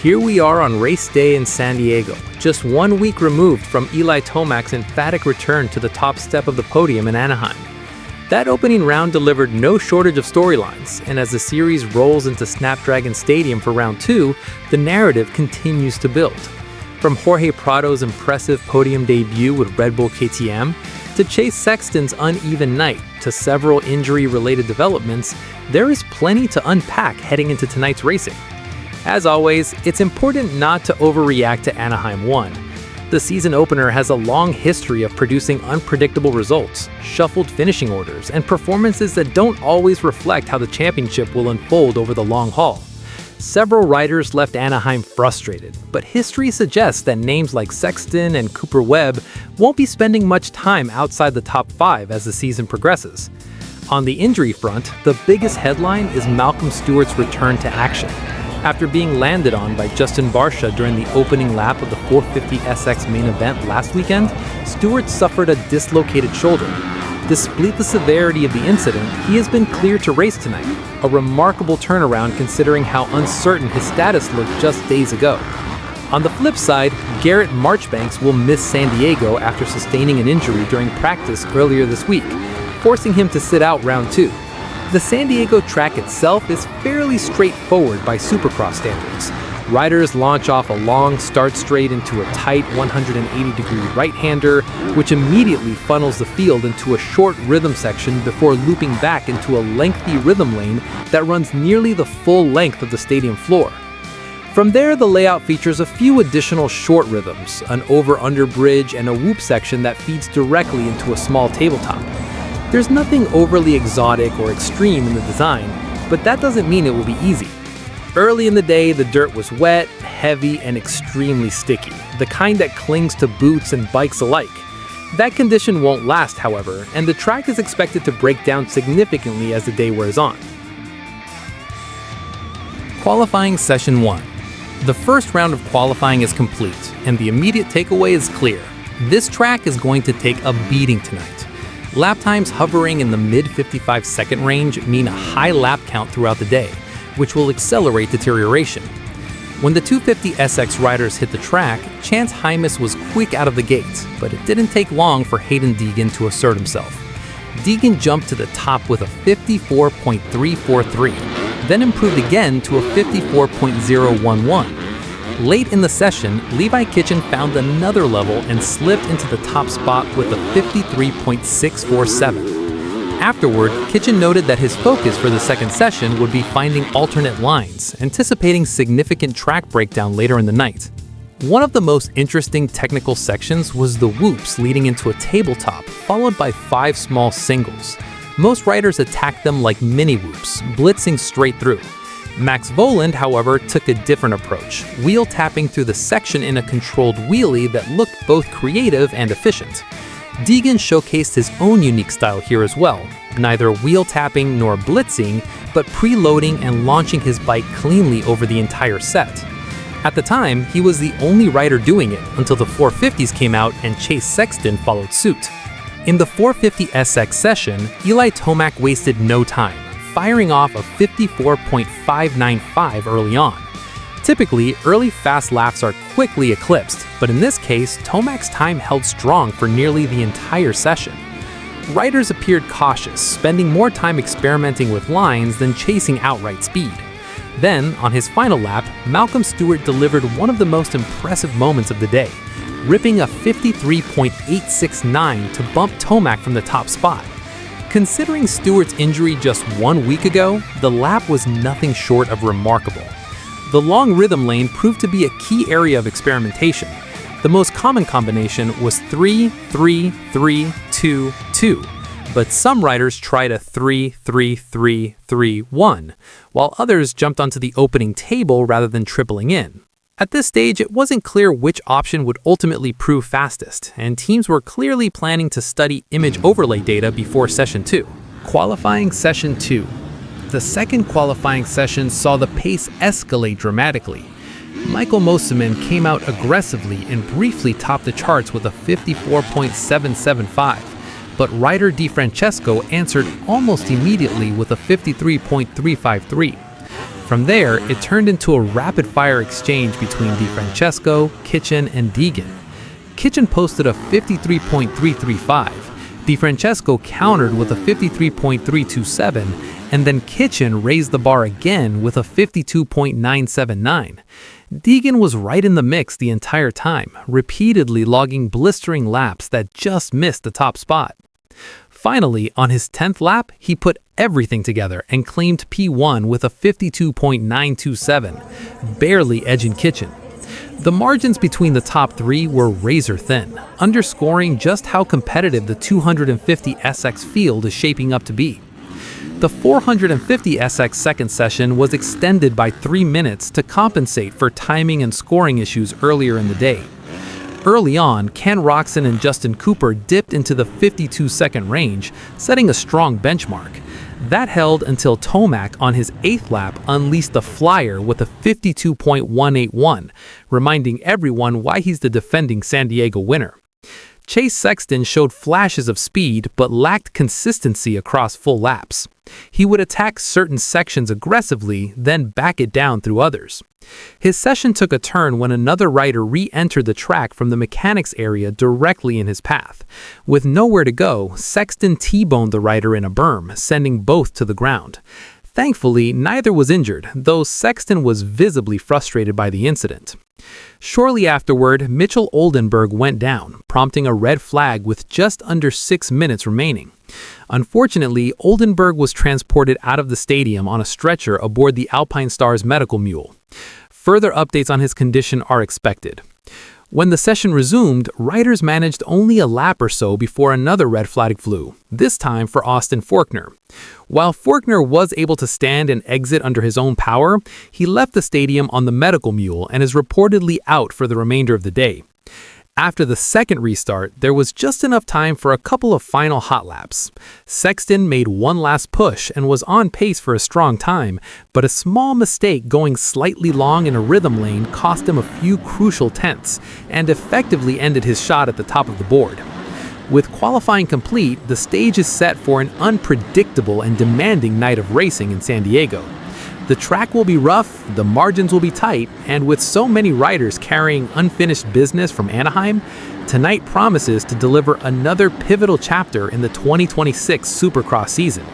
Here we are on race day in San Diego, just 1 week removed from Eli Tomac's emphatic return to the top step of the podium in Anaheim. That opening round delivered no shortage of storylines, and as the series rolls into Snapdragon Stadium for round 2, the narrative continues to build. From Jorge Prado's impressive podium debut with Redbull KTM, to Chase Sexton's uneven night, to several injury-related developments, there is plenty to unpack heading into tonight's racing. As always, it's important not to overreact to Anaheim 1. The season opener has a long history of producing unpredictable results, shuffled finishing orders, and performances that don't always reflect how the championship will unfold over the long haul. Several riders left Anaheim frustrated, but history suggests that names like Sexton and Cooper Webb won't be spending much time outside the top 5 as the season progresses. On the injury front, the biggest headline is Malcolm Stewart's return to action. After being landed on by Justin Barcia during the opening lap of the 450SX main event last weekend, Stewart suffered a dislocated shoulder. Despite the severity of the incident, he has been cleared to race tonight, a remarkable turnaround considering how uncertain his status looked just days ago. On the flip side, Garrett Marchbanks will miss San Diego after sustaining an injury during practice earlier this week, forcing him to sit out round 2. The San Diego track itself is fairly straightforward by Supercross standards. Riders launch off a long start straight into a tight 180-degree right-hander, which immediately funnels the field into a short rhythm section before looping back into a lengthy rhythm lane that runs nearly the full length of the stadium floor. From there, the layout features a few additional short rhythms, an over-under bridge, and a whoop section that feeds directly into a small tabletop. There's nothing overly exotic or extreme in the design, but that doesn't mean it will be easy. Early in the day, the dirt was wet, heavy, and extremely sticky, the kind that clings to boots and bikes alike. That condition won't last, however, and the track is expected to break down significantly as the day wears on. Qualifying Session 1. The first round of qualifying is complete, and the immediate takeaway is clear. This track is going to take a beating tonight. Lap times hovering in the mid-55-second range mean a high lap count throughout the day, which will accelerate deterioration. When the 250SX riders hit the track, Chance Hymas was quick out of the gate, but it didn't take long for Hayden Deegan to assert himself. Deegan jumped to the top with a 54.343, then improved again to a 54.011. Late in the session, Levi Kitchen found another level and slipped into the top spot with a 53.647. Afterward, Kitchen noted that his focus for the second session would be finding alternate lines, anticipating significant track breakdown later in the night. One of the most interesting technical sections was the whoops leading into a tabletop, followed by 5 small singles. Most riders attacked them like mini whoops, blitzing straight through. Max Voland, however, took a different approach, wheel tapping through the section in a controlled wheelie that looked both creative and efficient. Deegan showcased his own unique style here as well, neither wheel tapping nor blitzing, but preloading and launching his bike cleanly over the entire set. At the time, he was the only rider doing it until the 450s came out and Chase Sexton followed suit. In the 450SX session, Eli Tomac wasted no time, firing off a 54.595 early on. Typically, early fast laps are quickly eclipsed, but in this case, Tomac's time held strong for nearly the entire session. Riders appeared cautious, spending more time experimenting with lines than chasing outright speed. Then, on his final lap, Malcolm Stewart delivered one of the most impressive moments of the day, ripping a 53.869 to bump Tomac from the top spot. Considering Stewart's injury just 1 week ago, the lap was nothing short of remarkable. The long rhythm lane proved to be a key area of experimentation. The most common combination was 3-3-3-2-2, but some riders tried a 3-3-3-3-1, while others jumped onto the opening table rather than tripling in. At this stage, it wasn't clear which option would ultimately prove fastest, and teams were clearly planning to study image overlay data before Session 2. Qualifying Session 2. The second qualifying session saw the pace escalate dramatically. Michael Mosiman came out aggressively and briefly topped the charts with a 54.775, but Ryder DiFrancesco answered almost immediately with a 53.353. From there, it turned into a rapid-fire exchange between DeFrancesco, Kitchen, and Deegan. Kitchen posted a 53.335. DeFrancesco countered with a 53.327, and then Kitchen raised the bar again with a 52.979. Deegan was right in the mix the entire time, repeatedly logging blistering laps that just missed the top spot. Finally, on his 10th lap, he put everything together and claimed P1 with a 52.927, barely edging Kitchen. The margins between the top three were razor thin, underscoring just how competitive the 250 SX field is shaping up to be. The 450 SX second session was extended by 3 minutes to compensate for timing and scoring issues earlier in the day. Early on, Ken Roczen and Justin Cooper dipped into the 52-second range, setting a strong benchmark. That held until Tomac on his 8th lap unleashed the flyer with a 52.181, reminding everyone why he's the defending San Diego winner. Chase Sexton showed flashes of speed but lacked consistency across full laps. He would attack certain sections aggressively, then back it down through others. His session took a turn when another rider re-entered the track from the mechanics area directly in his path. With nowhere to go, Sexton T-boned the rider in a berm, sending both to the ground. Thankfully, neither was injured, though Sexton was visibly frustrated by the incident. Shortly afterward, Mitchell Oldenburg went down, prompting a red flag with just under 6 minutes remaining. Unfortunately, Oldenburg was transported out of the stadium on a stretcher aboard the Alpine Star's medical mule. Further updates on his condition are expected. When the session resumed, riders managed only a lap or so before another red flag flew, this time for Austin Forkner. While Forkner was able to stand and exit under his own power, he left the stadium on the medical mule and is reportedly out for the remainder of the day. After the second restart, there was just enough time for a couple of final hot laps. Sexton made one last push and was on pace for a strong time, but a small mistake going slightly long in a rhythm lane cost him a few crucial tenths and effectively ended his shot at the top of the board. With qualifying complete, the stage is set for an unpredictable and demanding night of racing in San Diego. The track will be rough, the margins will be tight, and with so many riders carrying unfinished business from Anaheim, tonight promises to deliver another pivotal chapter in the 2026 Supercross season.